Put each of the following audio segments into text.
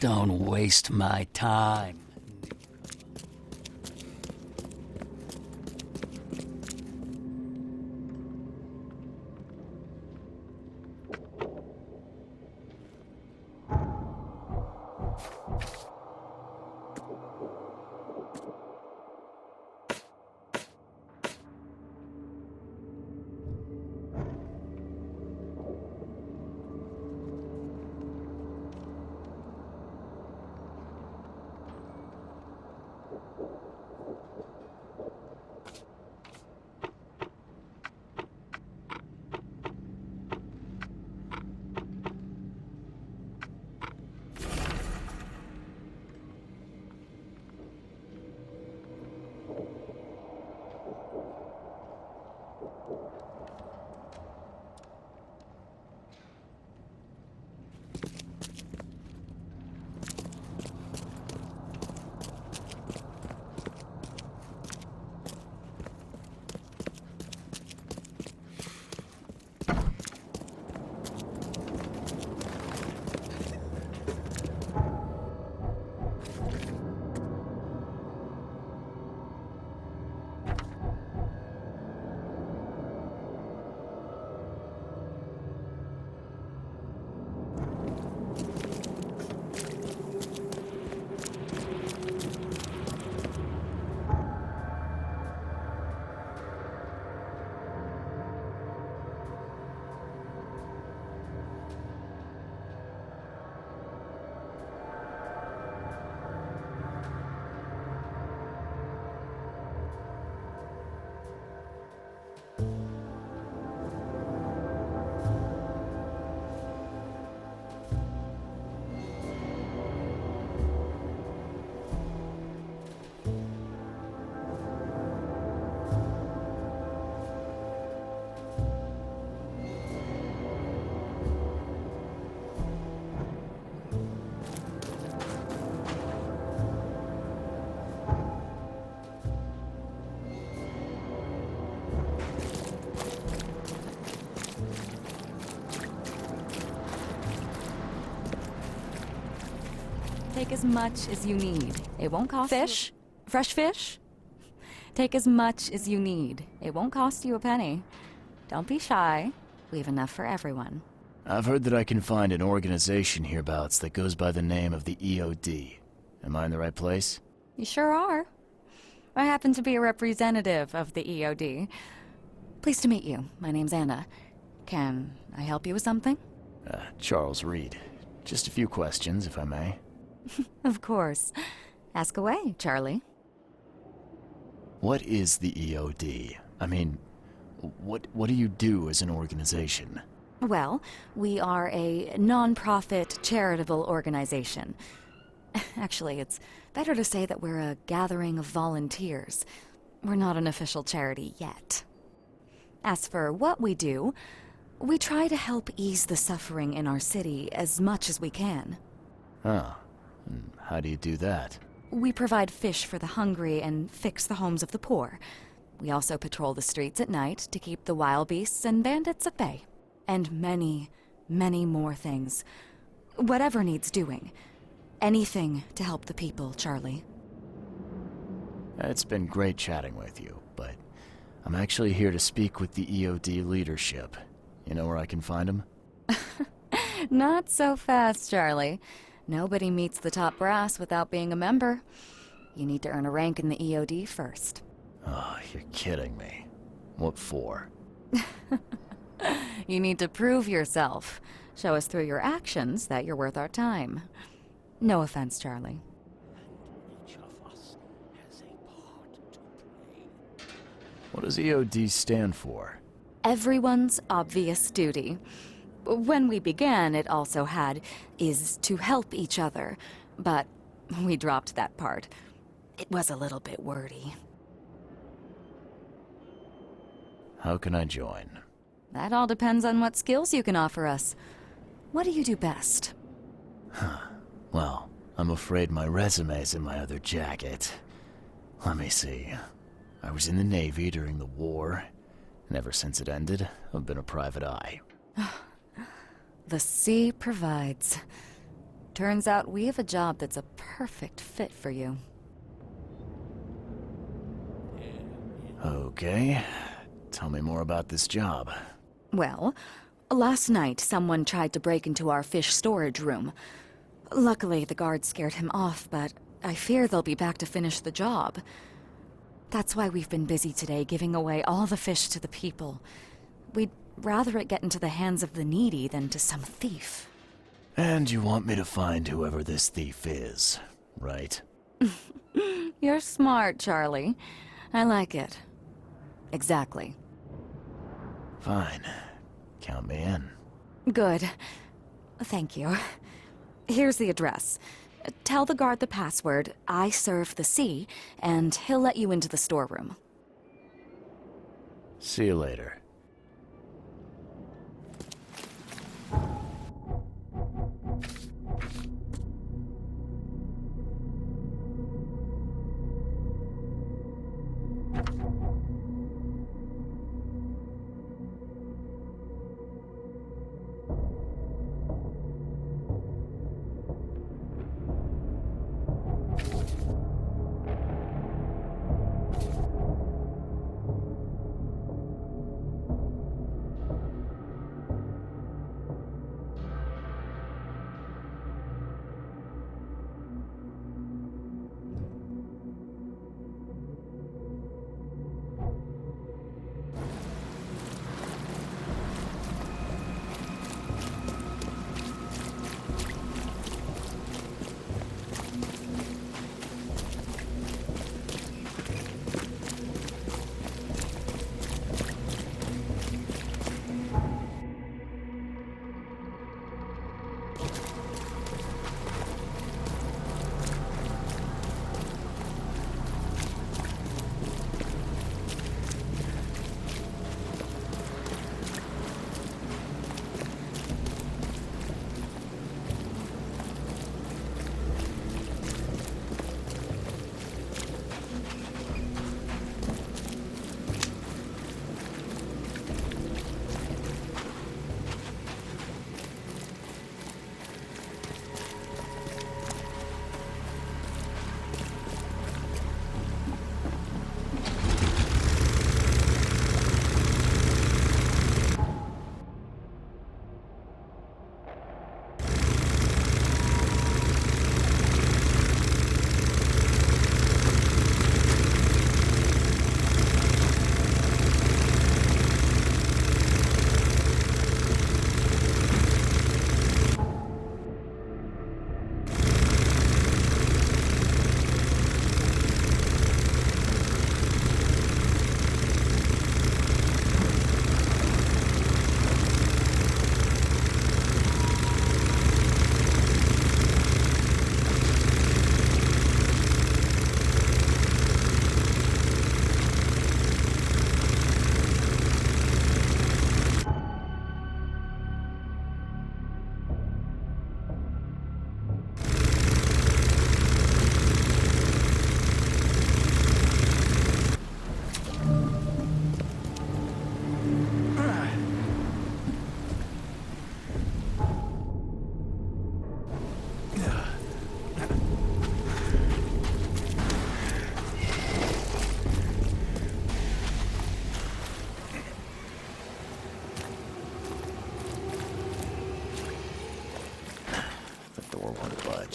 don't waste my time. Take as much as you need. It won't cost fish? Fresh fish? Take as much as you need. It won't cost you a penny. Don't be shy. We have enough for everyone. I've heard that I can find an organization hereabouts that goes by the name of the EOD. Am I in the right place? You sure are. I happen to be a representative of the EOD. Pleased to meet you. My name's Anna. Can I help you with something? Charles Reed. Just a few questions, if I may. Of course. Ask away, Charlie. What is the EOD? I mean, what do you do as an organization? Well, we are a non-profit charitable organization. Actually, it's better to say that we're a gathering of volunteers. We're not an official charity yet. As for what we do, we try to help ease the suffering in our city as much as we can. Huh. How do you do that? We provide fish for the hungry and fix the homes of the poor. We also patrol the streets at night to keep the wild beasts and bandits at bay. And many, many more things. Whatever needs doing. Anything to help the people, Charlie. It's been great chatting with you, but I'm actually here to speak with the EOD leadership. You know where I can find them? Not so fast, Charlie. Nobody meets the top brass without being a member. You need to earn a rank in the EOD first. Oh, you're kidding me. What for? You need to prove yourself. Show us through your actions that you're worth our time. No offense, Charlie. Each of us has a part to play. What does EOD stand for? Everyone's obvious duty. When we began, it also had, is to help each other, but we dropped that part. It was a little bit wordy. How can I join? That all depends on what skills you can offer us. What do you do best? Well, I'm afraid my resume's in my other jacket. Let me see. I was in the Navy during the war, and ever since it ended, I've been a private eye. The sea provides. Turns out we have a job that's a perfect fit for you. Okay. Tell me more about this job. Well, last night someone tried to break into our fish storage room. Luckily, the guards scared him off, but I fear they'll be back to finish the job. That's why we've been busy today giving away all the fish to the people. We'd rather it get into the hands of the needy than to some thief. And you want me to find whoever this thief is, right? You're smart, Charlie. I like it. Exactly. Fine. Count me in. Good. Thank you. Here's the address. Tell the guard the password, I serve the sea, and he'll let you into the storeroom. See you later.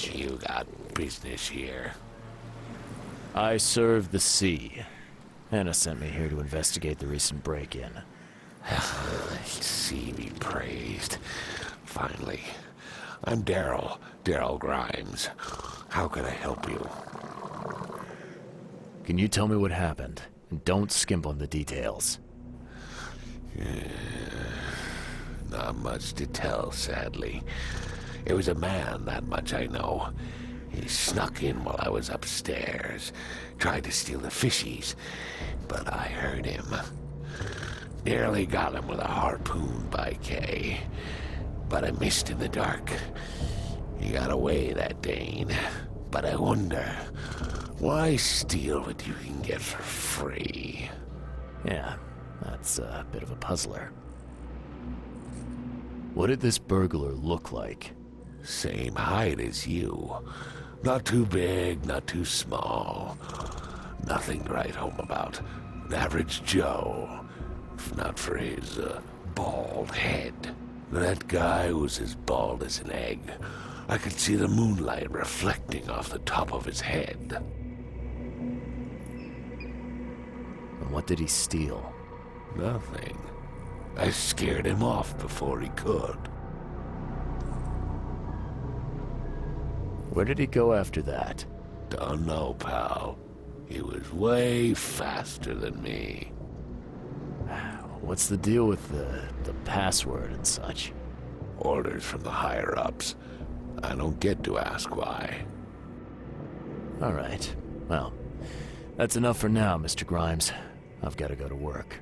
You got business here. I serve the sea. Anna sent me here to investigate the recent break-in. Sea be praised. Finally. I'm Daryl Grimes. How can I help you? Can you tell me what happened? And don't skimp on the details. Not much to tell, sadly. It was a man, that much I know. He snuck in while I was upstairs, tried to steal the fishies, but I heard him. Nearly got him with a harpoon by Kay, but I missed in the dark. He got away, that Dane, but I wonder, why steal what you can get for free? Yeah, that's a bit of a puzzler. What did this burglar look like? Same height as you. Not too big, not too small. Nothing to write home about. An average Joe. If not for his, bald head. That guy was as bald as an egg. I could see the moonlight reflecting off the top of his head. And what did he steal? Nothing. I scared him off before he could. Where did he go after that? Don't know, pal. He was way faster than me. What's the deal with the password and such? Orders from the higher-ups. I don't get to ask why. All right. Well, that's enough for now, Mr. Grimes. I've got to go to work.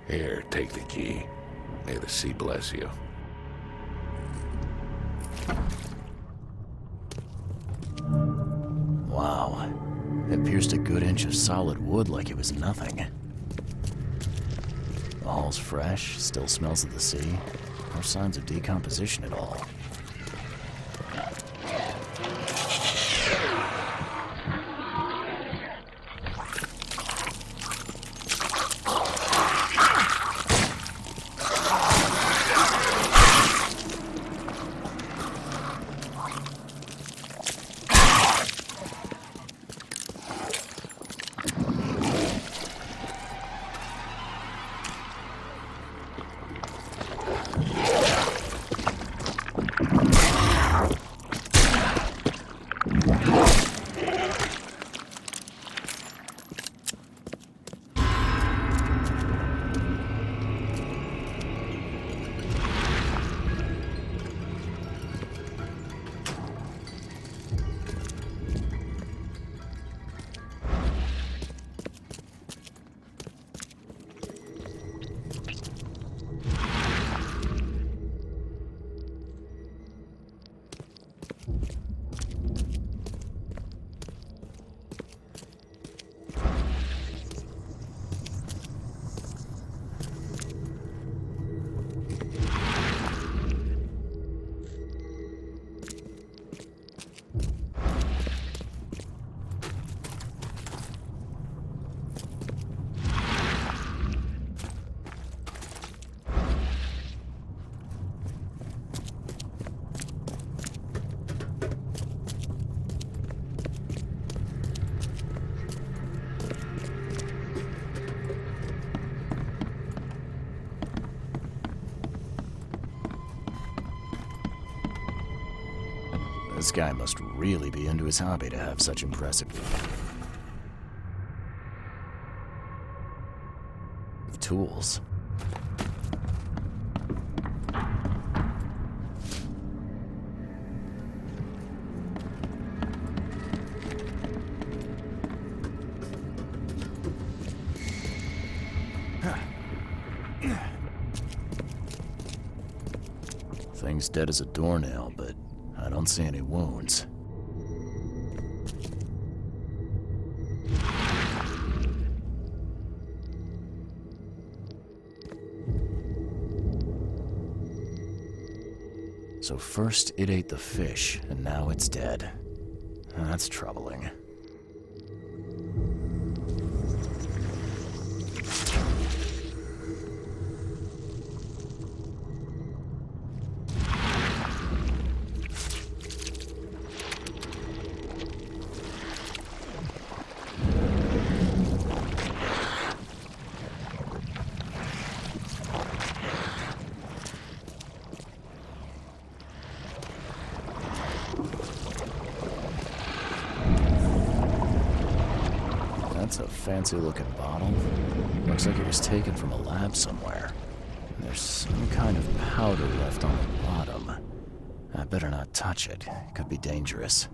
Here, take the key. May the sea bless you. Wow. It pierced a good inch of solid wood like it was nothing. The hull's fresh, still smells of the sea. No signs of decomposition at all. This guy must really be into his hobby to have such impressive tools. Thing's dead as a doornail, but I don't see any wounds. So first it ate the fish, and now it's dead. That's troubling. That's a fancy-looking bottle. Looks like it was taken from a lab somewhere. And there's some kind of powder left on the bottom. I better not touch it. It could be dangerous.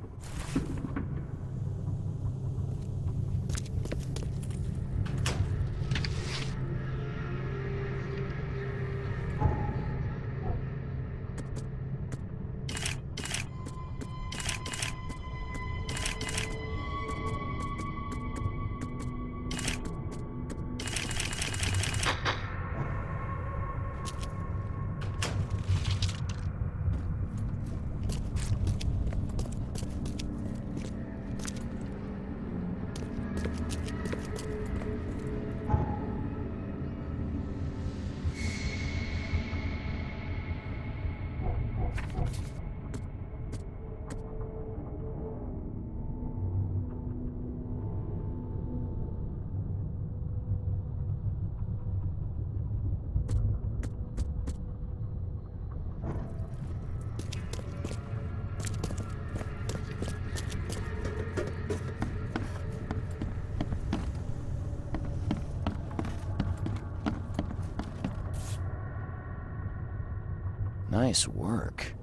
Nice work.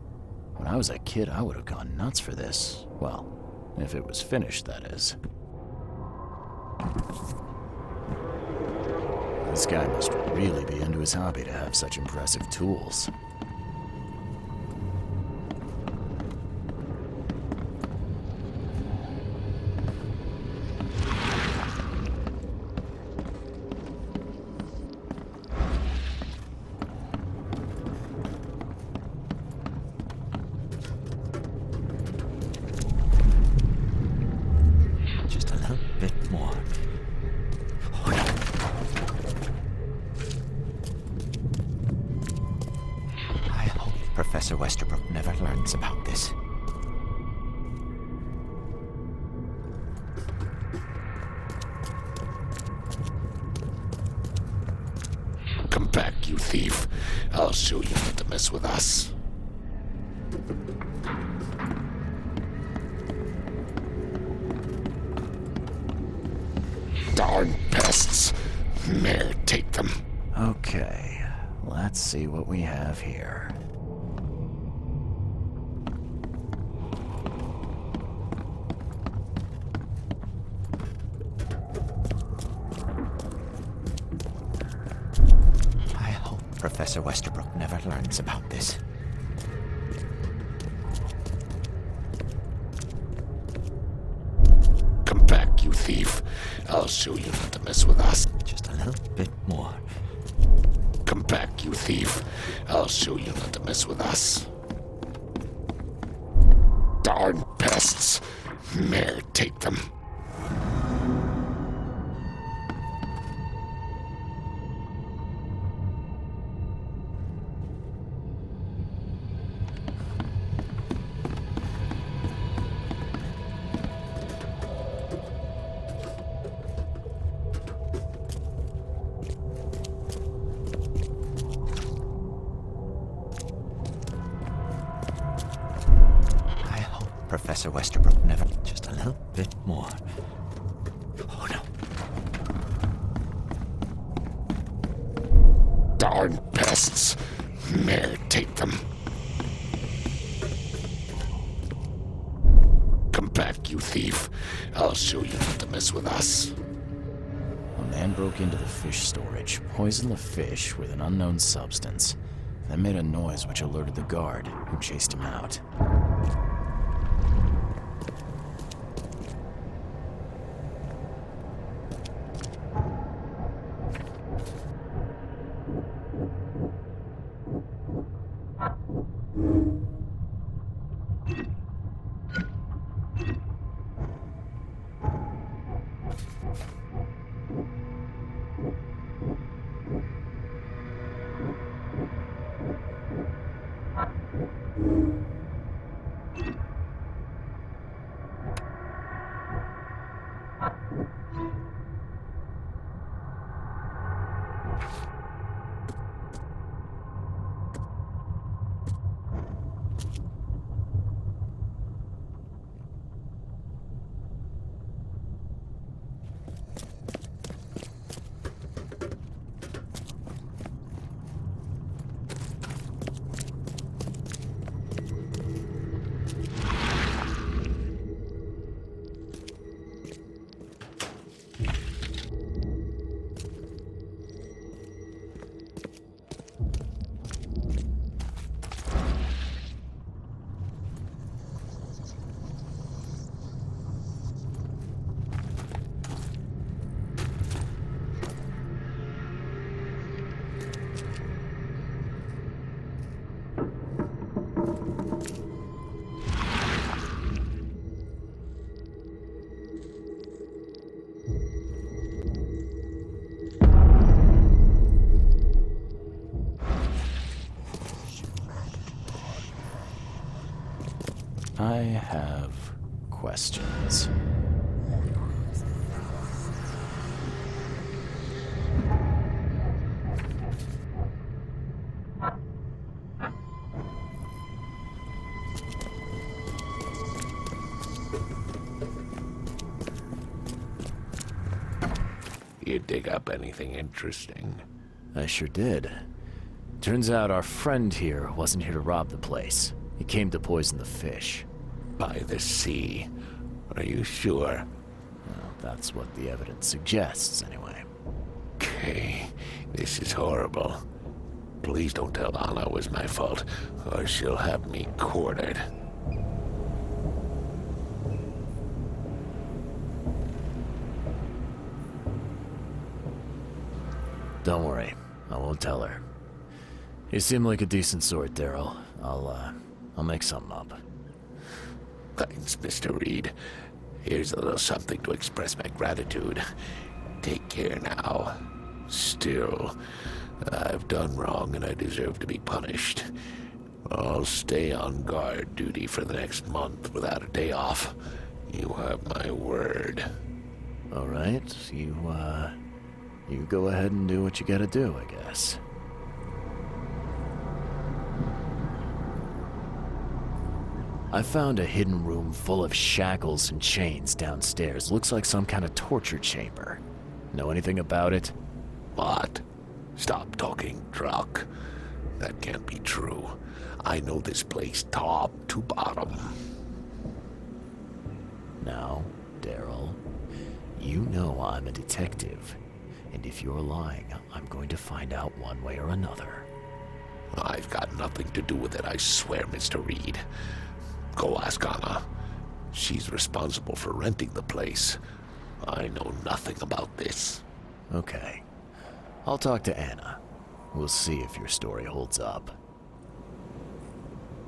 When I was a kid, I would have gone nuts for this. Well, if it was finished, that is. This guy must really be into his hobby to have such impressive tools. Just a little bit more. I hope Professor Westerbrook never learns about this. Come back, you thief. I'll show you not to mess with us. Darn pests. Mayor, take them. Okay, let's see what we have here. I hope Professor Westerbrook never learns about this. Come back, you thief. I'll show you not to mess with us. Just a little bit more. Come back, you thief. I'll show you not to mess with us. Darn pests. Mayor, take them. I hope Professor Westerbrook never... Just a little bit more. Oh no. Darn pests. Mayor, take them. Come back, you thief. I'll show you not to mess with us. A man broke into the fish storage, poisoned the fish with an unknown substance, then made a noise which alerted the guard, who chased him out. I have questions. You dig up anything interesting? I sure did. Turns out our friend here wasn't here to rob the place. He came to poison the fish. By the sea. Are you sure? Well, that's what the evidence suggests, anyway. Okay, this is horrible. Please don't tell Anna it was my fault, or she'll have me quartered. Don't worry, I won't tell her. You seem like a decent sort, Daryl. I'll make something up. Thanks, Mr. Reed. Here's a little something to express my gratitude. Take care now. Still, I've done wrong and I deserve to be punished. I'll stay on guard duty for the next month without a day off. You have my word. All right, you go ahead and do what you gotta do, I guess. I found a hidden room full of shackles and chains downstairs. Looks like some kind of torture chamber. Know anything about it? What? Stop talking truck. That can't be true. I know this place top to bottom. Now, Daryl, you know I'm a detective. And if you're lying, I'm going to find out one way or another. I've got nothing to do with it, I swear, Mr. Reed. Go ask Anna. She's responsible for renting the place. I know nothing about this. Okay. I'll talk to Anna. We'll see if your story holds up.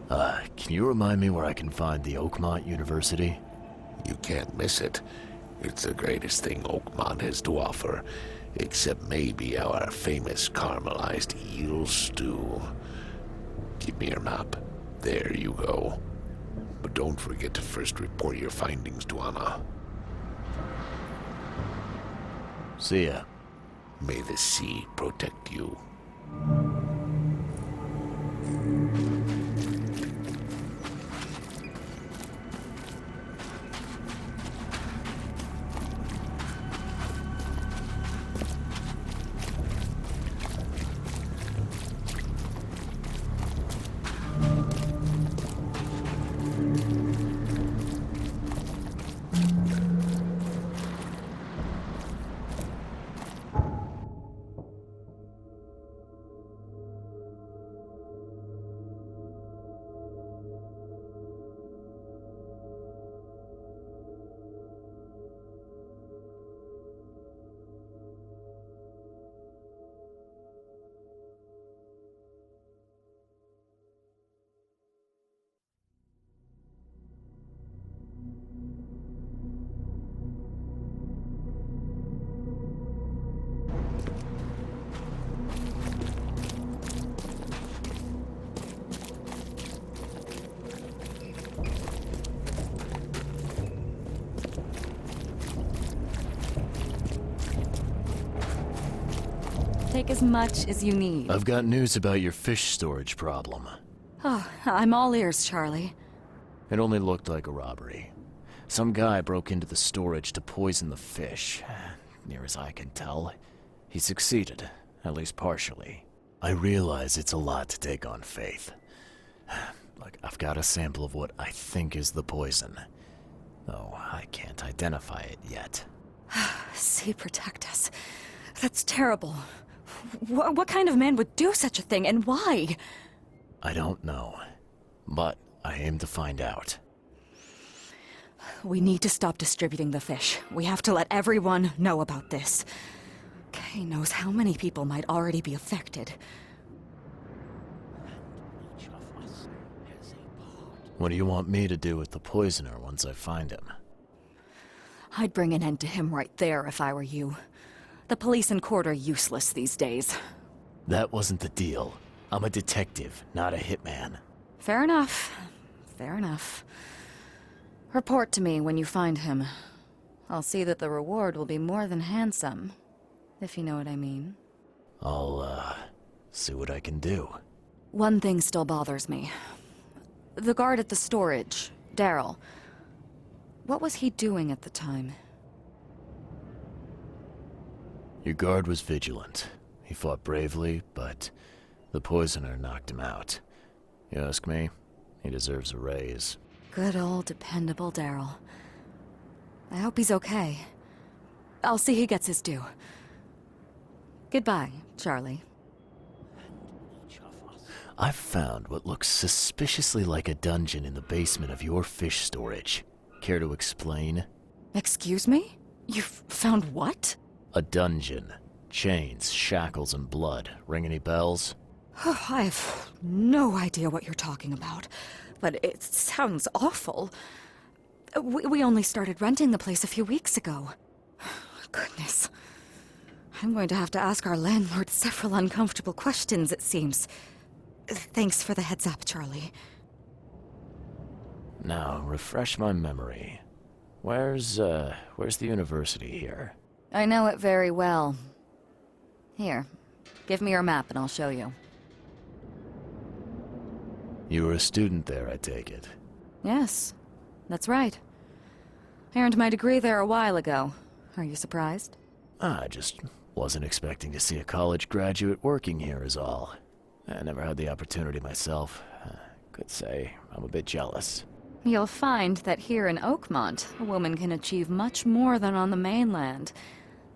Can you remind me where I can find the Oakmont University? You can't miss it. It's the greatest thing Oakmont has to offer, except maybe our famous caramelized eel stew. Give me your map. There you go. But don't forget to first report your findings to Anna. See ya. May the sea protect you. Take as much as you need. I've got news about your fish storage problem. Oh, I'm all ears, Charlie. It only looked like a robbery. Some guy broke into the storage to poison the fish. Near as I can tell, he succeeded, at least partially. I realize it's a lot to take on faith. Look, I've got a sample of what I think is the poison. Though I can't identify it yet. Sea protect us. That's terrible. What kind of man would do such a thing, and why? I don't know, but I aim to find out. We need to stop distributing the fish. We have to let everyone know about this. Kay knows how many people might already be affected. What do you want me to do with the poisoner once I find him? I'd bring an end to him right there if I were you. The police and court are useless these days. That wasn't the deal. I'm a detective, not a hitman. Fair enough. Fair enough. Report to me when you find him. I'll see that the reward will be more than handsome, if you know what I mean. I'll, see what I can do. One thing still bothers me. The guard at the storage, Daryl. What was he doing at the time? Your guard was vigilant. He fought bravely, but The poisoner knocked him out. You ask me, he deserves a raise. Good old dependable Daryl. I hope he's okay. I'll see he gets his due. Goodbye, Charlie. I've found what looks suspiciously like a dungeon in the basement of your fish storage. Care to explain? Excuse me? You've found what? A dungeon. Chains, shackles, and blood. Ring any bells? I have no idea what you're talking about, but it sounds awful. We only started renting the place a few weeks ago. Goodness. I'm going to have to ask our landlord several uncomfortable questions, it seems. Thanks for the heads up, Charlie. Now, refresh my memory. Where's the university here? I know it very well. Here, give me your map and I'll show you. You were a student there, I take it. Yes, that's right. I earned my degree there a while ago. Are you surprised? I just wasn't expecting to see a college graduate working here is all. I never had the opportunity myself. Could say I'm a bit jealous. You'll find that here in Oakmont, a woman can achieve much more than on the mainland.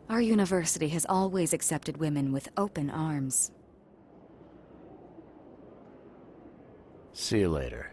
Our university has always accepted women with open arms. See you later.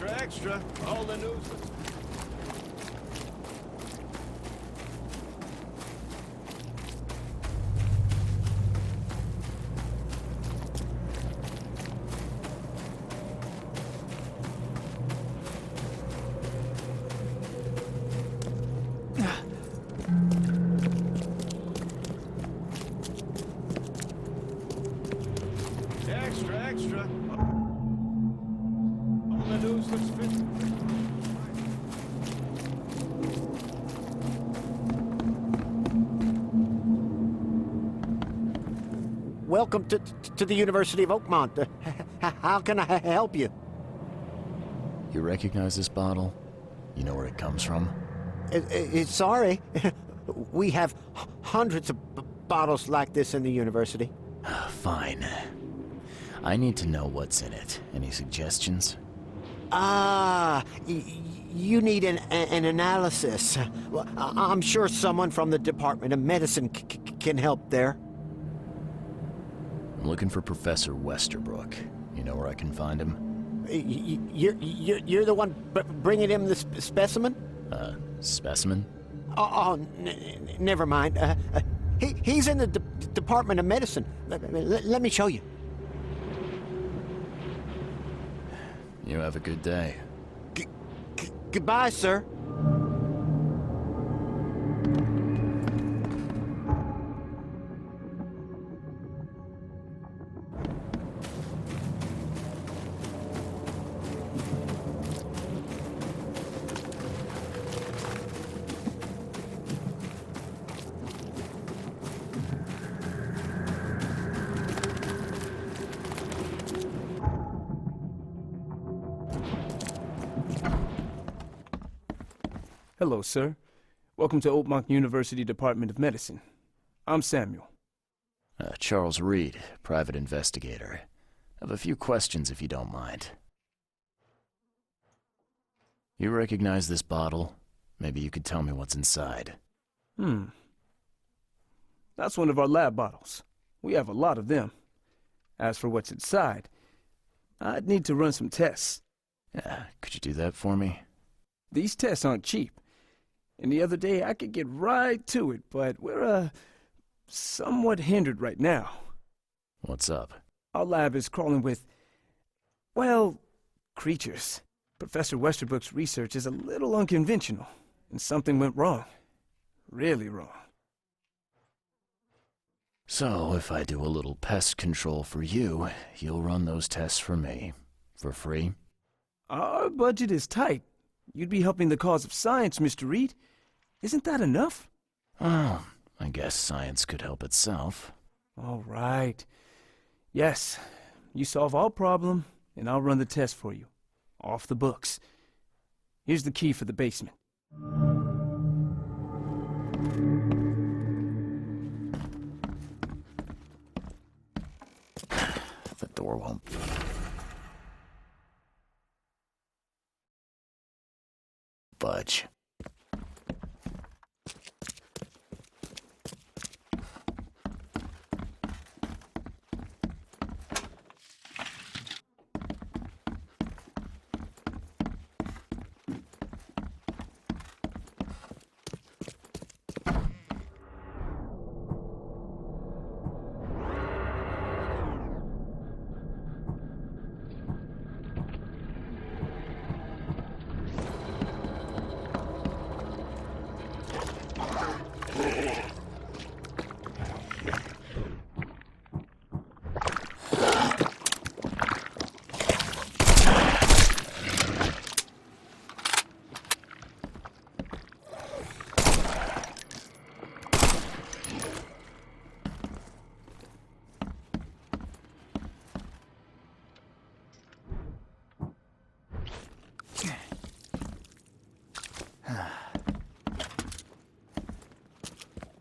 Extra, all the news. Extra. All the news looks fit. Welcome to the University of Oakmont. How can I help you? You recognize this bottle? You know where it comes from? Sorry. We have hundreds of bottles like this in the university. Fine. I need to know what's in it. Any suggestions? You need an analysis. Well, I'm sure someone from the Department of Medicine can help there. I'm looking for Professor Westerbrook. You know where I can find him? You're the one bringing him the specimen? Specimen? Never mind. He's in the Department of Medicine. Let me show you. You have a good day. Goodbye, sir. Hello, sir. Welcome to Oakmont University Department of Medicine. I'm Samuel. Charles Reed, private investigator. I have a few questions if you don't mind. You recognize this bottle? Maybe you could tell me what's inside. That's one of our lab bottles. We have a lot of them. As for what's inside, I'd need to run some tests. Could you do that for me? These tests aren't cheap. And the other day I could get right to it, but we're, somewhat hindered right now. What's up? Our lab is crawling with, well, creatures. Professor Westerbrook's research is a little unconventional, and something went wrong. Really wrong. So, if I do a little pest control for you, you'll run those tests for me. For free? Our budget is tight. You'd be helping the cause of science, Mr. Reed. Isn't that enough? Oh, I guess science could help itself. All right. Yes, you solve all problem, and I'll run the test for you. Off the books. Here's the key for the basement. The door won't... budge.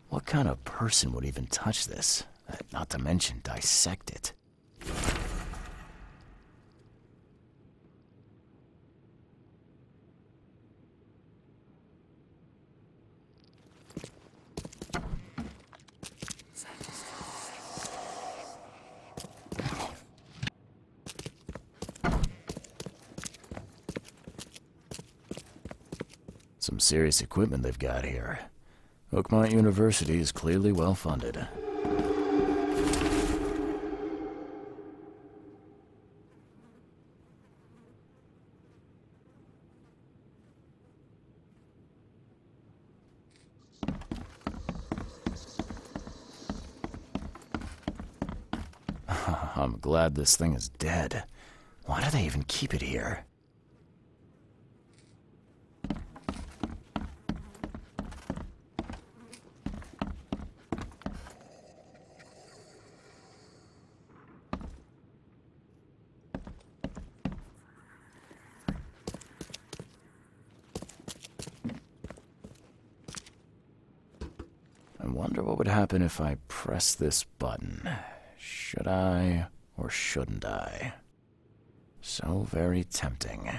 What kind of person would even touch this? Not to mention dissect it. Some serious equipment they've got here. Oakmont University is clearly well funded. I'm glad this thing is dead. Why do they even keep it here? I wonder what would happen if I press this button. Should I or shouldn't I? So very tempting.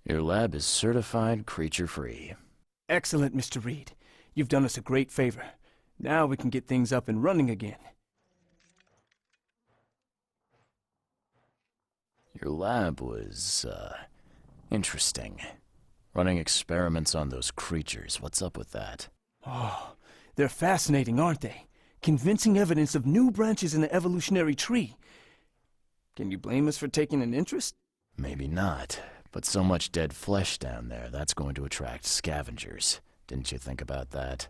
Your lab is certified creature-free. Excellent, Mr. Reed. You've done us a great favor. Now we can get things up and running again. Your lab was, interesting. Running experiments on those creatures. What's up with that? Oh, they're fascinating, aren't they? Convincing evidence of new branches in the evolutionary tree. Can you blame us for taking an interest? Maybe not, but so much dead flesh down there, that's going to attract scavengers. Didn't you think about that?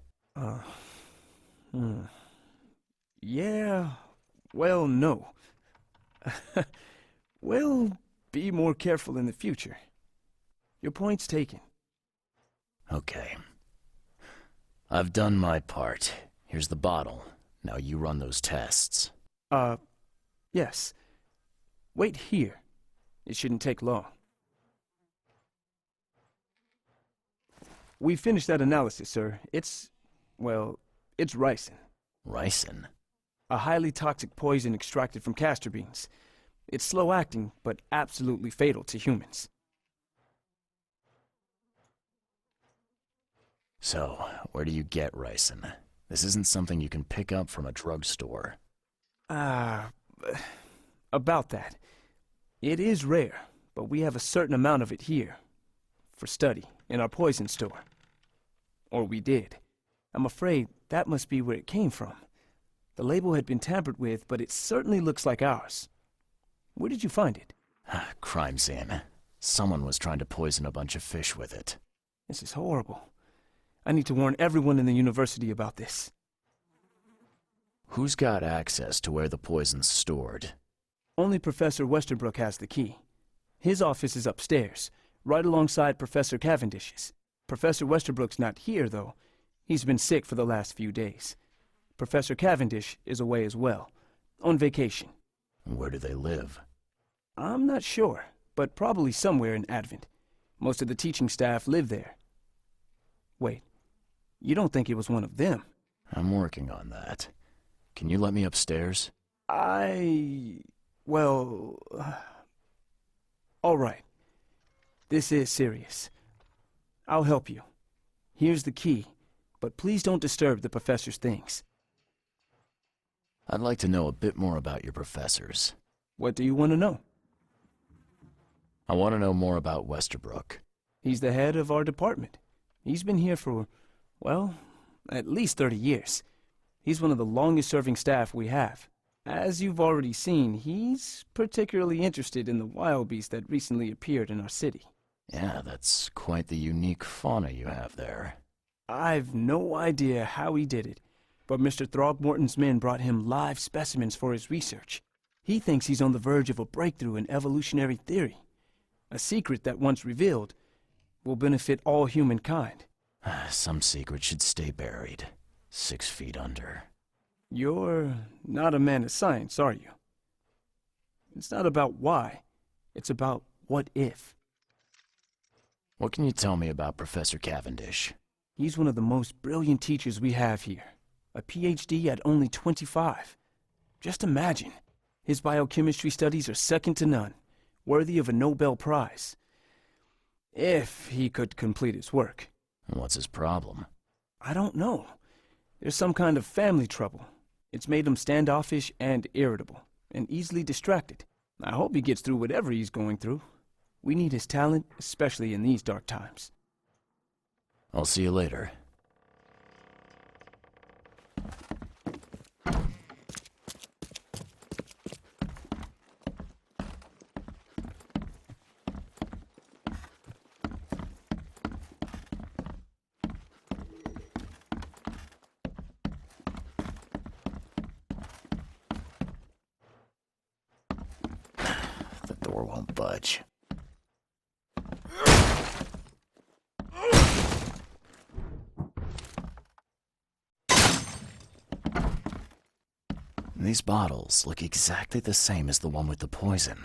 Yeah, well, no. We'll be more careful in the future. Your point's taken. Okay. I've done my part. Here's the bottle. Now you run those tests. Yes. Wait here. It shouldn't take long. We finished that analysis, sir. It's ricin. Ricin? A highly toxic poison extracted from castor beans. It's slow-acting, but absolutely fatal to humans. So, where do you get ricin? This isn't something you can pick up from a drugstore. About that. It is rare, but we have a certain amount of it here. For study, in our poison store. Or we did. I'm afraid that must be where it came from. The label had been tampered with, but it certainly looks like ours. Where did you find it? Crime scene. Someone was trying to poison a bunch of fish with it. This is horrible. I need to warn everyone in the university about this. Who's got access to where the poison's stored? Only Professor Westerbrook has the key. His office is upstairs, right alongside Professor Cavendish's. Professor Westerbrook's not here, though. He's been sick for the last few days. Professor Cavendish is away as well, on vacation. Where do they live? I'm not sure, but probably somewhere in Advent. Most of the teaching staff live there. Wait, you don't think it was one of them? I'm working on that. Can you let me upstairs? Well... all right. This is serious. I'll help you. Here's the key, but please don't disturb the professor's things. I'd like to know a bit more about your professors. What do you want to know? I want to know more about Westerbrook. He's the head of our department. He's been here for, well, at least 30 years. He's one of the longest-serving staff we have. As you've already seen, he's particularly interested in the wild beast that recently appeared in our city. Yeah, that's quite the unique fauna you have there. I've no idea how he did it, but Mr. Throgmorton's men brought him live specimens for his research. He thinks he's on the verge of a breakthrough in evolutionary theory. A secret that, once revealed, will benefit all humankind. Some secret should stay buried, 6 feet under. You're not a man of science, are you? It's not about why. It's about what if. What can you tell me about Professor Cavendish? He's one of the most brilliant teachers we have here. A PhD at only 25. Just imagine. His biochemistry studies are second to none, worthy of a Nobel Prize. If he could complete his work. What's his problem? I don't know. There's some kind of family trouble. It's made him standoffish and irritable, and easily distracted. I hope he gets through whatever he's going through. We need his talent, especially in these dark times. I'll see you later. The door won't budge. These bottles look exactly the same as the one with the poison.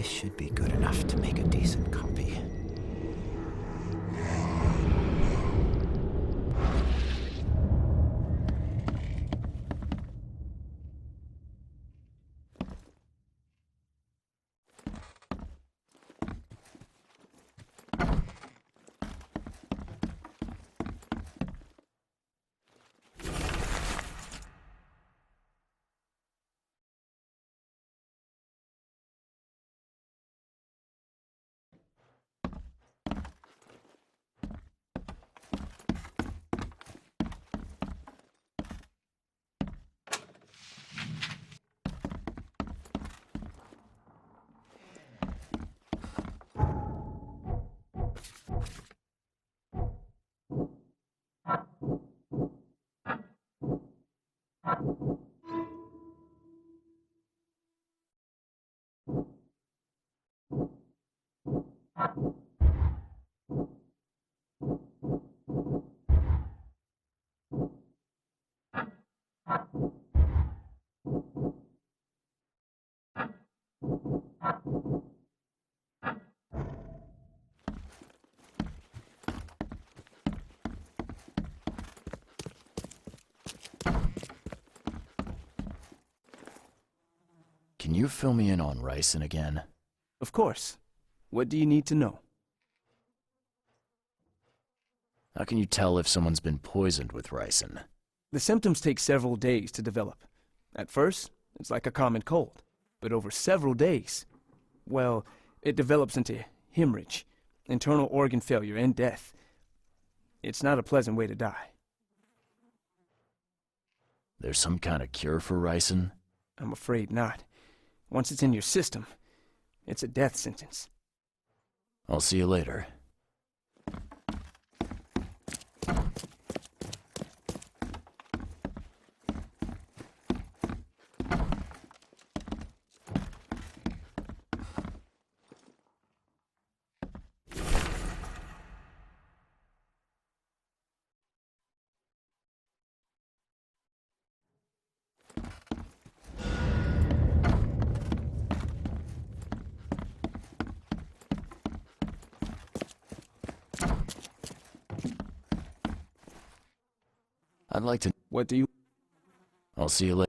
This should be good enough to make a decent copy. Can you fill me in on ricin again? Of course. What do you need to know? How can you tell if someone's been poisoned with ricin? The symptoms take several days to develop. At first, it's like a common cold. But over several days, well, it develops into hemorrhage, internal organ failure, and death. It's not a pleasant way to die. There's some kind of cure for ricin? I'm afraid not. Once it's in your system, it's a death sentence. I'll see you later. I'd like to... What do you... I'll see you later.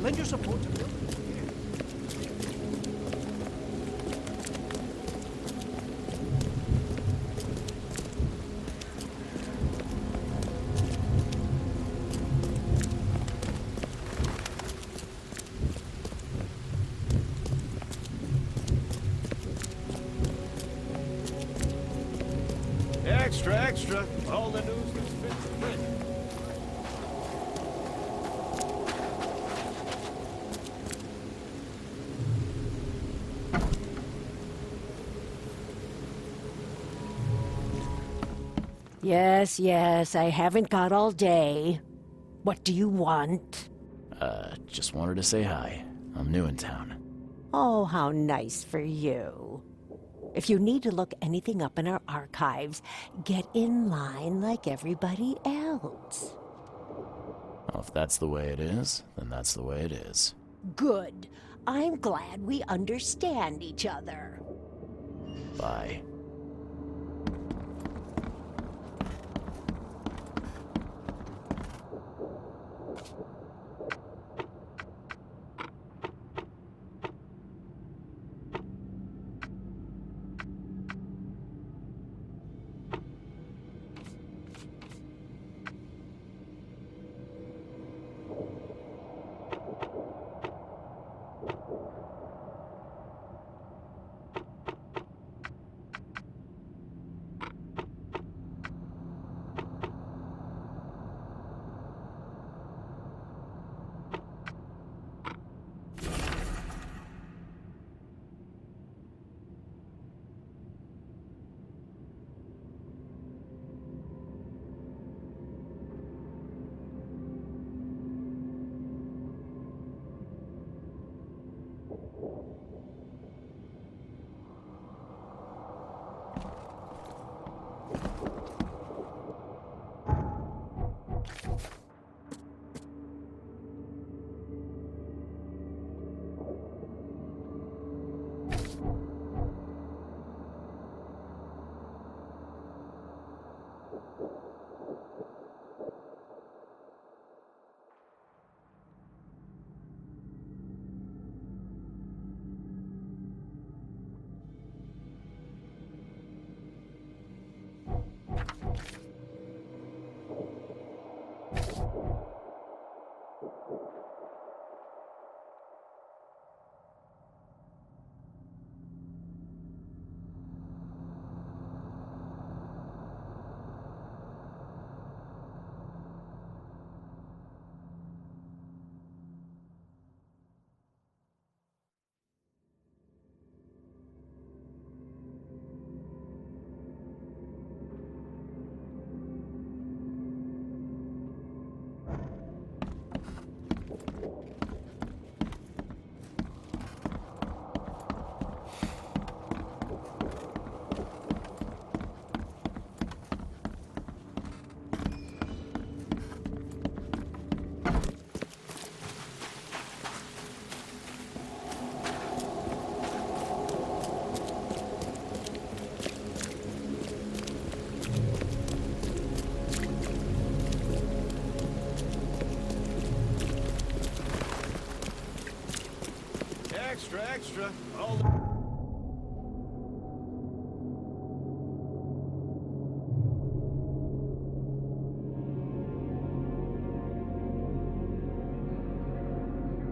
Lend your support to Bill. Extra, extra. All the news that's fit for print. Yes, yes, I haven't got all day. What do you want? Just wanted to say hi. I'm new in town. Oh, how nice for you. If you need to look anything up in our archives, get in line like everybody else. Oh, if that's the way it is, then that's the way it is. Good. I'm glad we understand each other. Bye. Extra. All the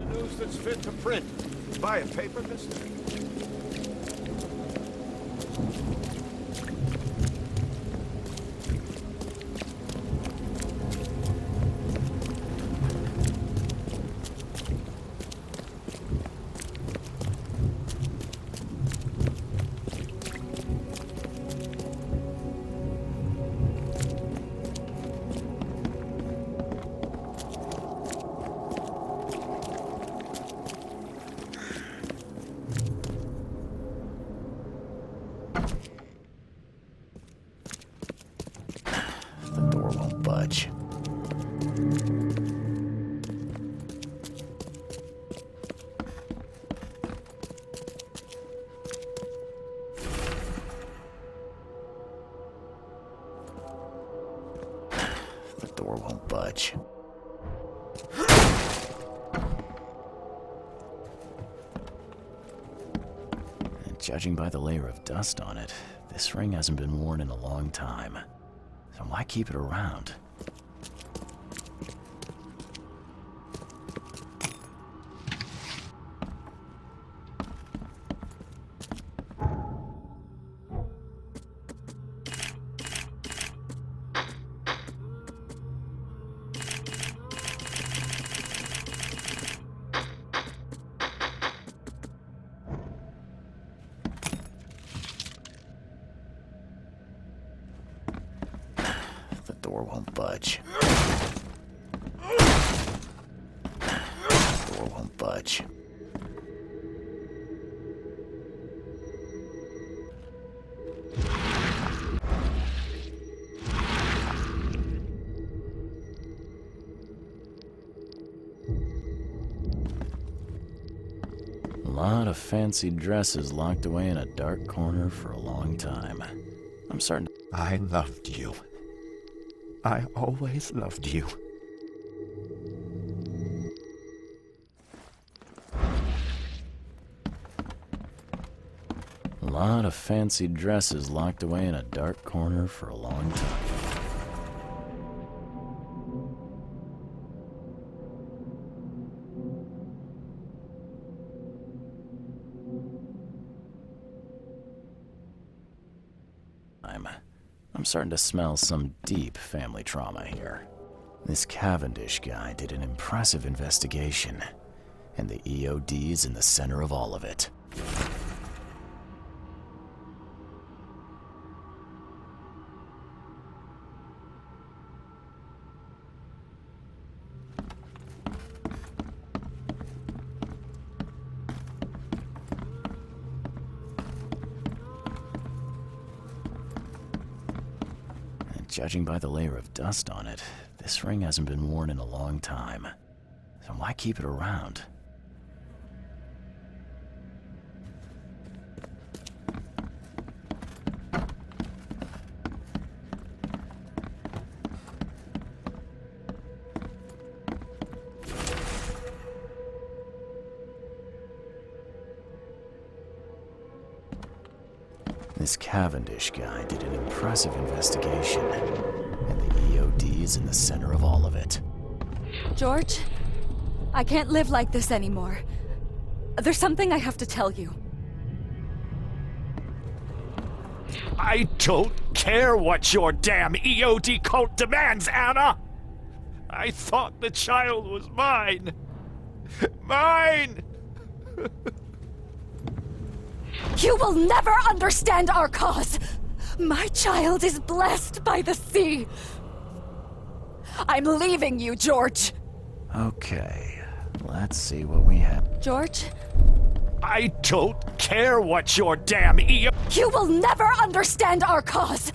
news that's fit to print. Buy a paper, mister? Budge. The door won't budge. And judging by the layer of dust on it, this ring hasn't been worn in a long time. So why keep it around? The door won't budge. The door won't budge. lot of fancy dresses locked away in a dark corner for a long time. I'm starting to... I loved you. I always loved you. A lot of fancy dresses locked away in a dark corner for a long time. I'm starting to smell some deep family trauma here. This Cavendish guy did an impressive investigation, and the EOD's in the center of all of it. Judging by the layer of dust on it, this ring hasn't been worn in a long time. So why keep it around? This Cavendish guy did an impressive investigation, and the EOD's in the center of all of it. George, I can't live like this anymore. There's something I have to tell you. I don't care what your damn EOD cult demands, Anna! I thought the child was mine! Mine! You will never understand our cause! My child is blessed by the sea! I'm leaving you, George! Okay, let's see what we have. George? I don't care what your damn You will never understand our cause!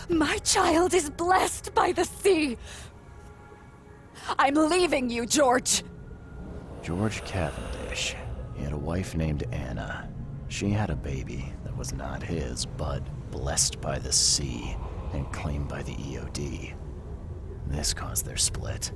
My child is blessed by the sea! I'm leaving you, George! George Cavendish. He had a wife named Anna. She had a baby that was not his, but blessed by the sea and claimed by the EOD. This caused their split.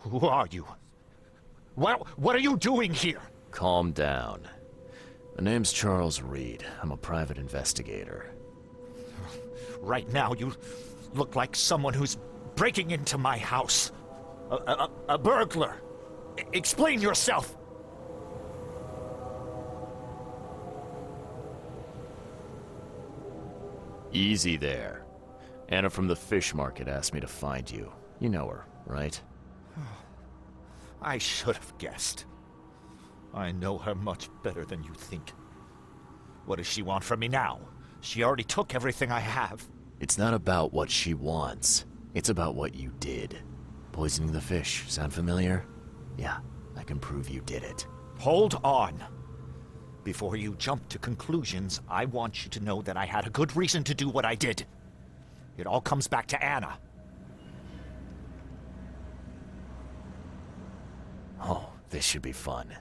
Who are you? What are you doing here? Calm down. My name's Charles Reed. I'm a private investigator. Right now, you look like someone who's breaking into my house. A burglar. Explain yourself. Easy there. Anna from the fish market asked me to find you. You know her, right? I should have guessed. I know her much better than you think. What does she want from me now? She already took everything I have. It's not about what she wants. It's about what you did. Poisoning the fish. Sound familiar? Yeah, I can prove you did it. Hold on. Before you jump to conclusions, I want you to know that I had a good reason to do what I did. It all comes back to Anna. Oh, this should be fun.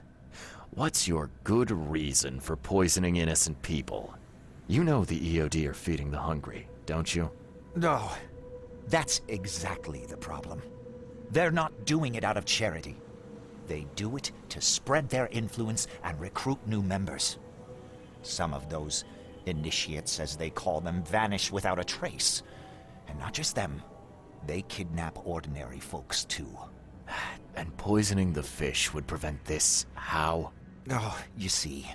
What's your good reason for poisoning innocent people? You know the EOD are feeding the hungry, don't you? No, that's exactly the problem. They're not doing it out of charity. They do it to spread their influence and recruit new members. Some of those initiates, as they call them, vanish without a trace. And not just them. They kidnap ordinary folks, too. And poisoning the fish would prevent this. How? Oh, you see,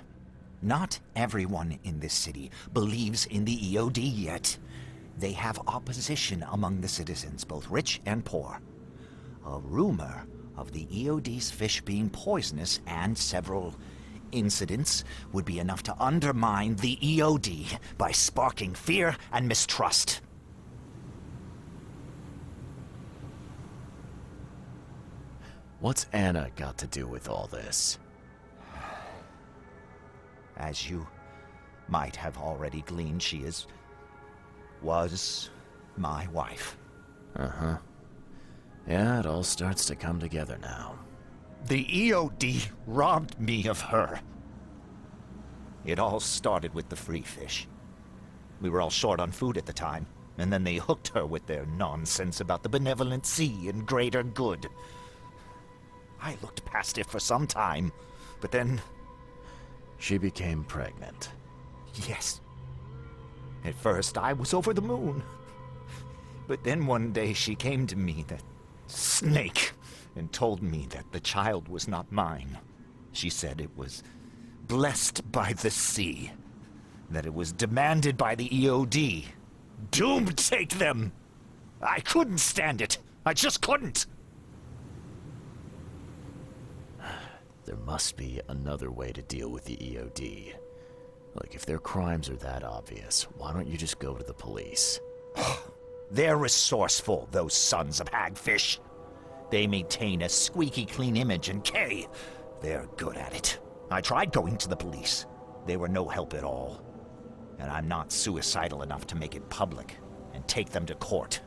not everyone in this city believes in the EOD yet. They have opposition among the citizens, both rich and poor. A rumor of the EOD's fish being poisonous and several incidents would be enough to undermine the EOD by sparking fear and mistrust. What's Anna got to do with all this? As you might have already gleaned, she was my wife. Uh-huh. Yeah, it all starts to come together now. The EOD robbed me of her. It all started with the free fish. We were all short on food at the time, and then they hooked her with their nonsense about the benevolent sea and greater good. I looked past it for some time, but then... She became pregnant. Yes. At first, I was over the moon. But then one day she came to me, that snake, and told me that the child was not mine. She said it was blessed by the sea, that it was demanded by the EOD. Doom take them! I couldn't stand it. I just couldn't! There must be another way to deal with the EOD. Like, if their crimes are that obvious, why don't you just go to the police? They're resourceful, those sons of hagfish. They maintain a squeaky clean image, and they're good at it. I tried going to the police. They were no help at all. And I'm not suicidal enough to make it public and take them to court.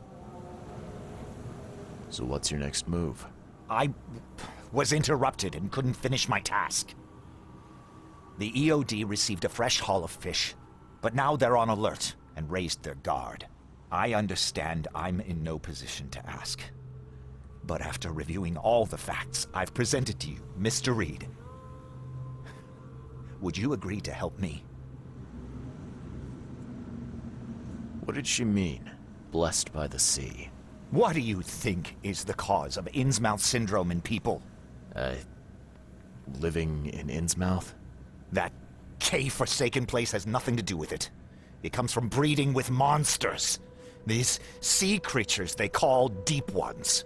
So what's your next move? I was interrupted and couldn't finish my task. The EOD received a fresh haul of fish, but now they're on alert and raised their guard. I understand I'm in no position to ask. But after reviewing all the facts I've presented to you, Mr. Reed, would you agree to help me? What did she mean? Blessed by the sea. What do you think is the cause of Innsmouth syndrome in people? Living in Innsmouth? That K-forsaken place has nothing to do with it. It comes from breeding with monsters. These sea creatures they call Deep Ones.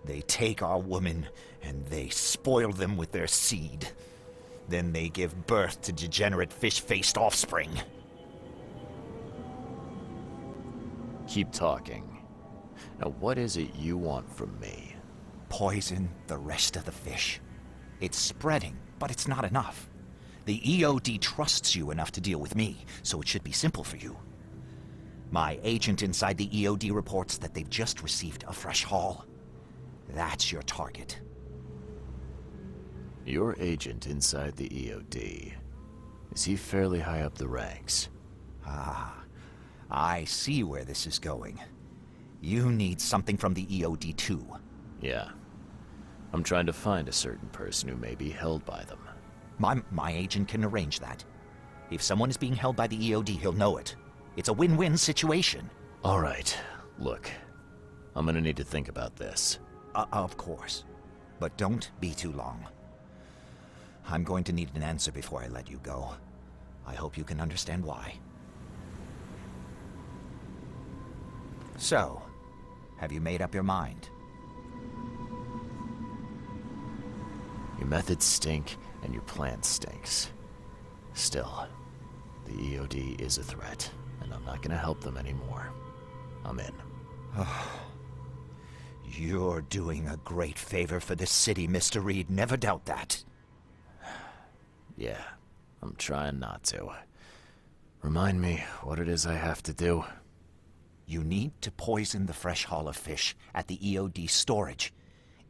They take our women and they spoil them with their seed. Then they give birth to degenerate fish-faced offspring. Keep talking. Now, what is it you want from me? Poison the rest of the fish. It's spreading, but it's not enough. The EOD trusts you enough to deal with me, so it should be simple for you. My agent inside the EOD reports that they've just received a fresh haul. That's your target. Your agent inside the EOD. Is he fairly high up the ranks? Ah, I see where this is going. You need something from the EOD too. Yeah. I'm trying to find a certain person who may be held by them. My agent can arrange that. If someone is being held by the EOD, he'll know it. It's a win-win situation. All right. Look, I'm gonna need to think about this. Of course. But don't be too long. I'm going to need an answer before I let you go. I hope you can understand why. So, have you made up your mind? Your methods stink, and your plan stinks. Still, the EOD is a threat, and I'm not gonna help them anymore. I'm in. You're doing a great favor for this city, Mr. Reed. Never doubt that. Yeah, I'm trying not to. Remind me what it is I have to do. You need to poison the fresh haul of fish at the EOD storage.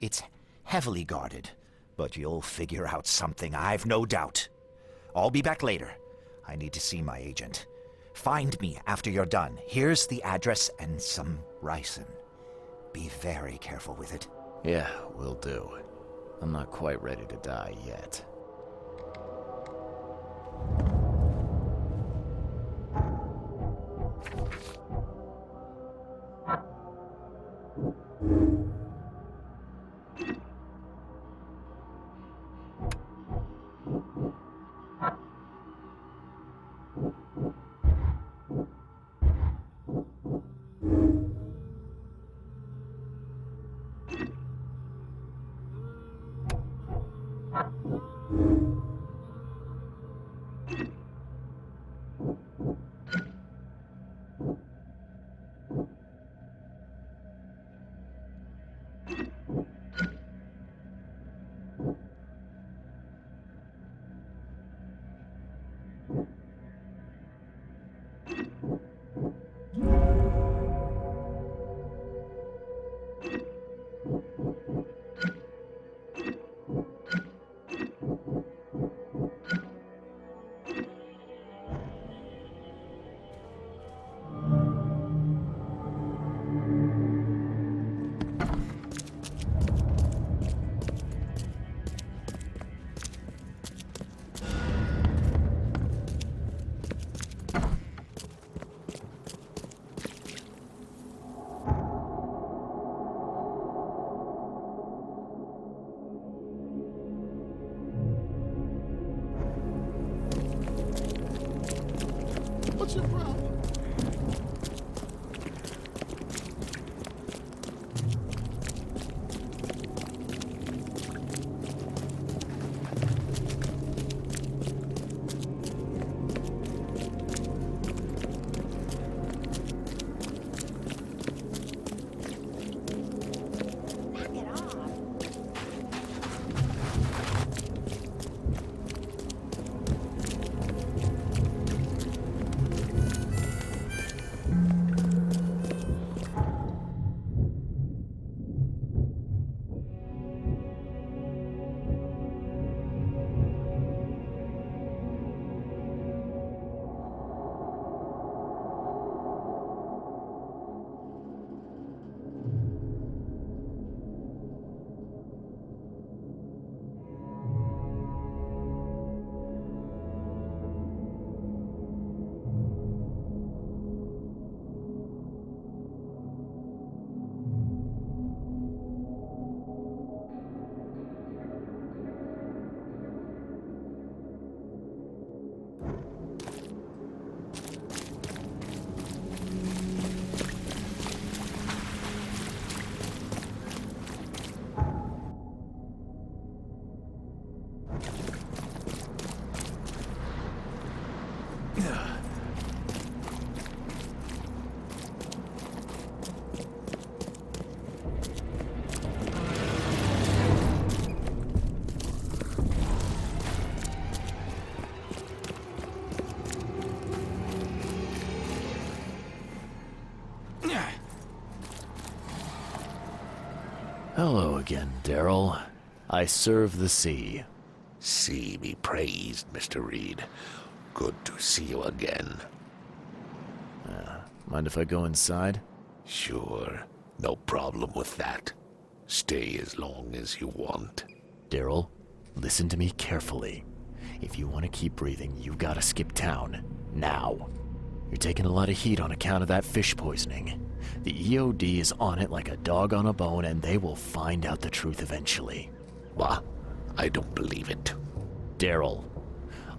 It's heavily guarded, but you'll figure out something, I've no doubt. I'll be back later. I need to see my agent. Find me after you're done. Here's the address and some ricin. Be very careful with it. Yeah, will do. I'm not quite ready to die yet. What's your problem? Hello again, Daryl. I serve the sea. Sea be praised, Mr. Reed. Good to see you again. Mind if I go inside? Sure, no problem with that. Stay as long as you want. Daryl, listen to me carefully. If you want to keep breathing, you gotta skip town. Now. You're taking a lot of heat on account of that fish poisoning. The EOD is on it like a dog on a bone, and they will find out the truth eventually. What? I don't believe it. Daryl,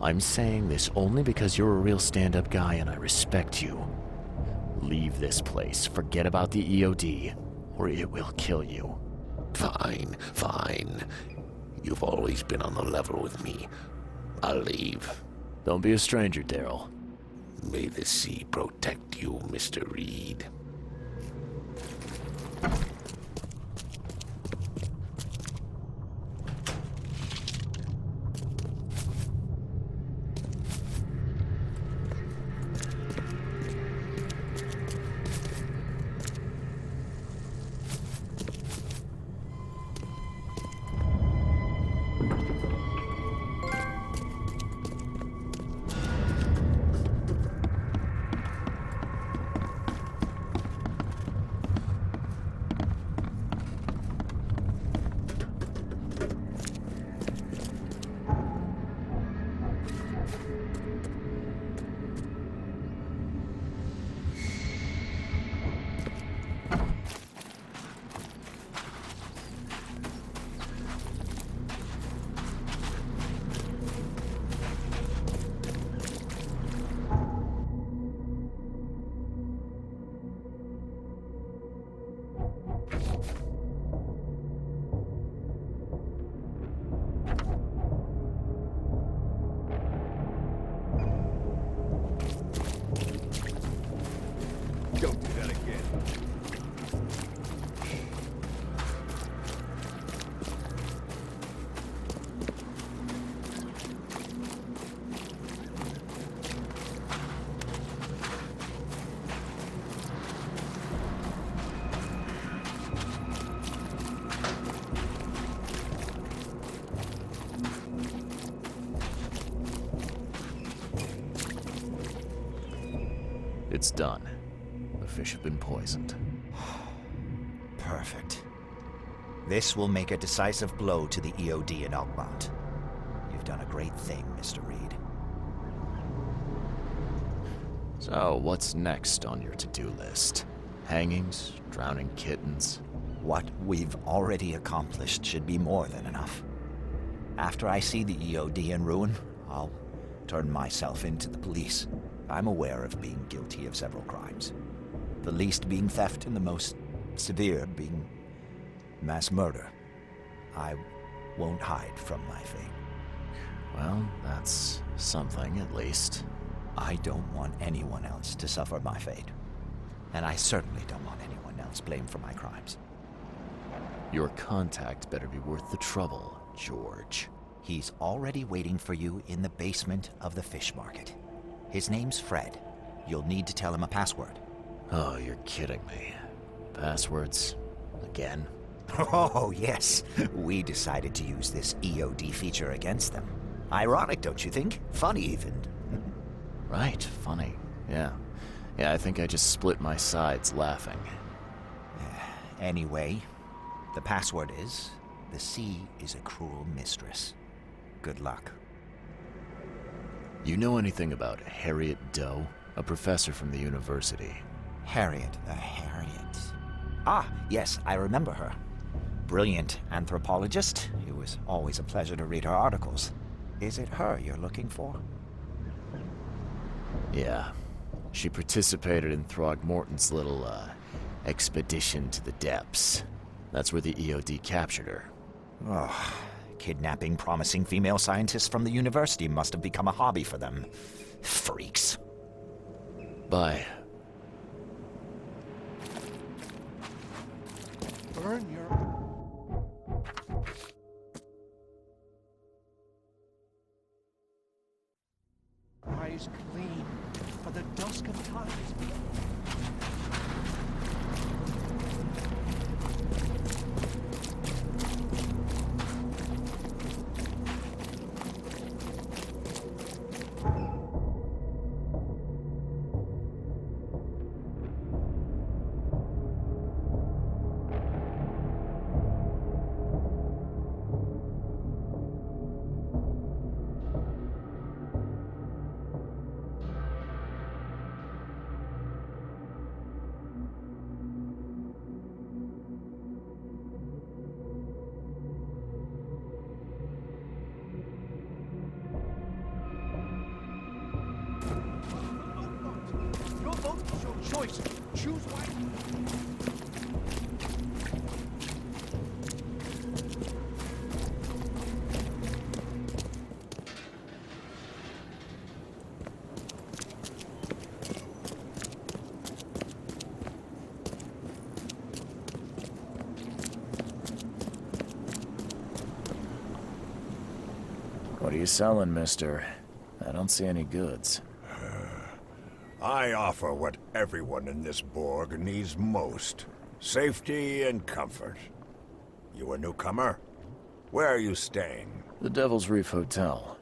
I'm saying this only because you're a real stand-up guy and I respect you. Leave this place, forget about the EOD, or it will kill you. Fine, fine. You've always been on the level with me. I'll leave. Don't be a stranger, Daryl. May the sea protect you, Mr. Reed. It's done. The fish have been poisoned. Perfect. This will make a decisive blow to the EOD in Alkmaar. You've done a great thing, Mr. Reed. So, what's next on your to-do list? Hangings? Drowning kittens? What we've already accomplished should be more than enough. After I see the EOD in ruin, I'll turn myself into the police. I'm aware of being guilty of several crimes. The least being theft and the most severe being mass murder. I won't hide from my fate. Well, that's something, at least. I don't want anyone else to suffer my fate. And I certainly don't want anyone else blamed for my crimes. Your contact better be worth the trouble, George. He's already waiting for you in the basement of the fish market. His name's Fred. You'll need to tell him a password. Oh, you're kidding me. Passwords? Again? Oh, yes. We decided to use this EOD feature against them. Ironic, don't you think? Funny, even. Right, funny. Yeah, I think I just split my sides laughing. Anyway, the password is, the sea is a cruel mistress. Good luck. You know anything about Harriet Doe? A professor from the university. Harriet. Ah, yes, I remember her. Brilliant anthropologist. It was always a pleasure to read her articles. Is it her you're looking for? Yeah. She participated in Throgmorton's little, expedition to the depths. That's where the EOD captured her. Oh, kidnapping promising female scientists from the university must have become a hobby for them. Freaks. Bye. Burn your... eyes clean for the dusk of time. Your vote is your choice. Choose wisely. What are you selling, mister? I don't see any goods. I offer what everyone in this Borg needs most. Safety and comfort. You a newcomer? Where are you staying? The Devil's Reef Hotel.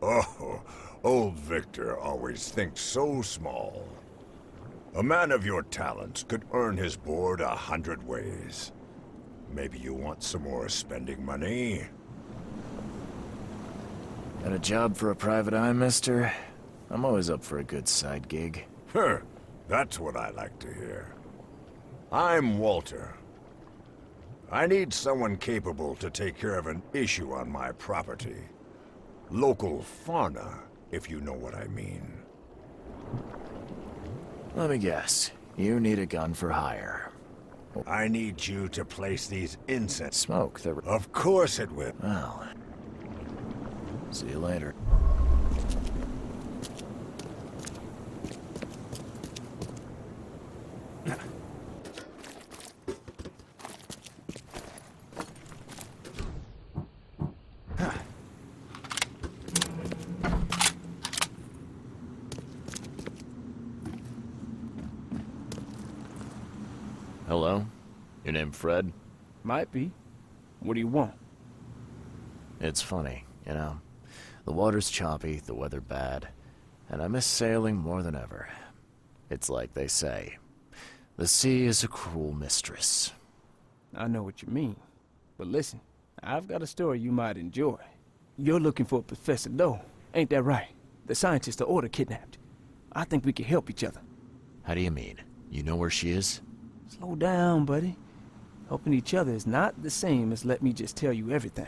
Oh, old Victor always thinks so small. A man of your talents could earn his board 100 ways. Maybe you want some more spending money? Got a job for a private eye, mister? I'm always up for a good side gig. Huh, that's what I like to hear. I'm Walter. I need someone capable to take care of an issue on my property. Local fauna, if you know what I mean. Let me guess. You need a gun for hire. I need you to place these incense... Smoke the... Of course it will. Well... See you later. Hello? Your name Fred? Might be. What do you want? It's funny, you know. The water's choppy, the weather bad. And I miss sailing more than ever. It's like they say, the sea is a cruel mistress. I know what you mean. But listen, I've got a story you might enjoy. You're looking for Professor Do, ain't that right? The scientist the Order kidnapped. I think we can help each other. How do you mean? You know where she is? Slow down, buddy. Helping each other is not the same as let me just tell you everything.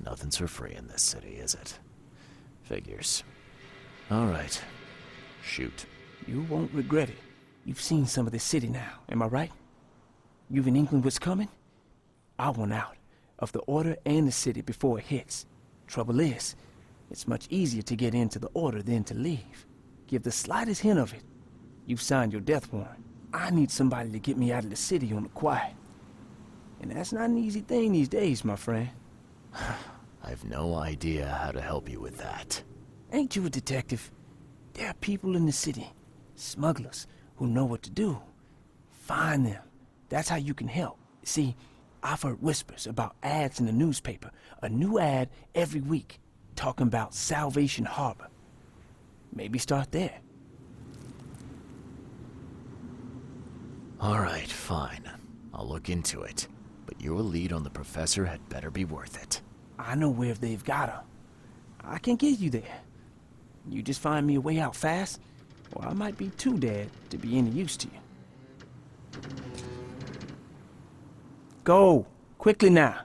Nothing's for free in this city, is it? Figures. All right. Shoot. You won't regret it. You've seen some of this city now, am I right? You've an inkling what's coming? I want out of the Order and the city before it hits. Trouble is, it's much easier to get into the Order than to leave. Give the slightest hint of it. You've signed your death warrant. I need somebody to get me out of the city on the quiet. And that's not an easy thing these days, my friend. I've no idea how to help you with that. Ain't you a detective? There are people in the city, smugglers, who know what to do. Find them. That's how you can help. See, I've heard whispers about ads in the newspaper. A new ad every week, talking about Salvation Harbor. Maybe start there. All right, fine. I'll look into it. But your lead on the professor had better be worth it. I know where they've got her. I can get you there. You just find me a way out fast, or I might be too dead to be any use to you. Go! Quickly now!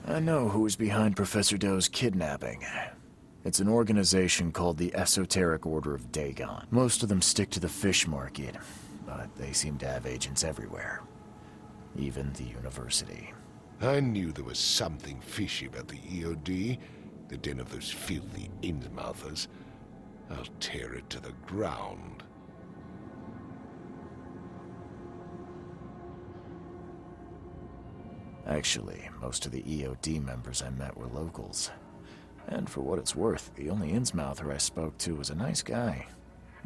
I know who's behind Professor Do's kidnapping. It's an organization called the Esoteric Order of Dagon. Most of them stick to the fish market, but they seem to have agents everywhere. Even the university. I knew there was something fishy about the EOD, the den of those filthy Innsmouthers. I'll tear it to the ground. Actually, most of the EOD members I met were locals. And for what it's worth, the only Innsmouther I spoke to was a nice guy.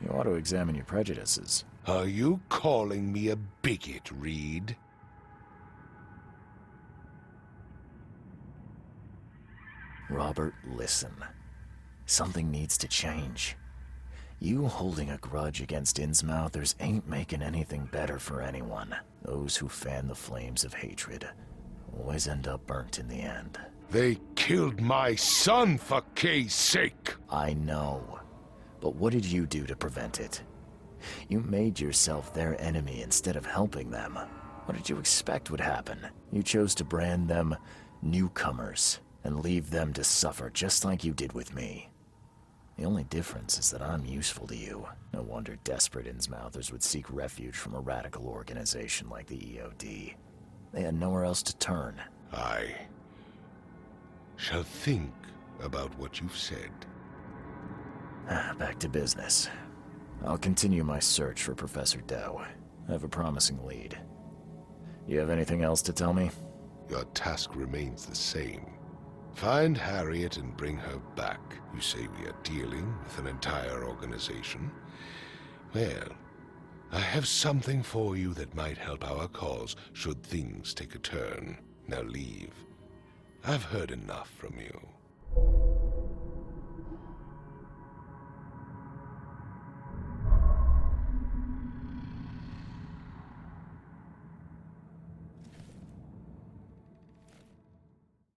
You ought to examine your prejudices. Are you calling me a bigot, Reed? Robert, listen. Something needs to change. You holding a grudge against Innsmouthers ain't making anything better for anyone. Those who fan the flames of hatred always end up burnt in the end. They killed my son, for Kay's sake! I know. But what did you do to prevent it? You made yourself their enemy instead of helping them. What did you expect would happen? You chose to brand them newcomers and leave them to suffer just like you did with me. The only difference is that I'm useful to you. No wonder desperate Innsmouthers would seek refuge from a radical organization like the EOD. They had nowhere else to turn. I shall think about what you've said. Back to business. I'll continue my search for Professor Do. I have a promising lead. You have anything else to tell me? Your task remains the same. Find Harriet and bring her back. You say we are dealing with an entire organization? Well, I have something for you that might help our cause should things take a turn. Now leave. I've heard enough from you.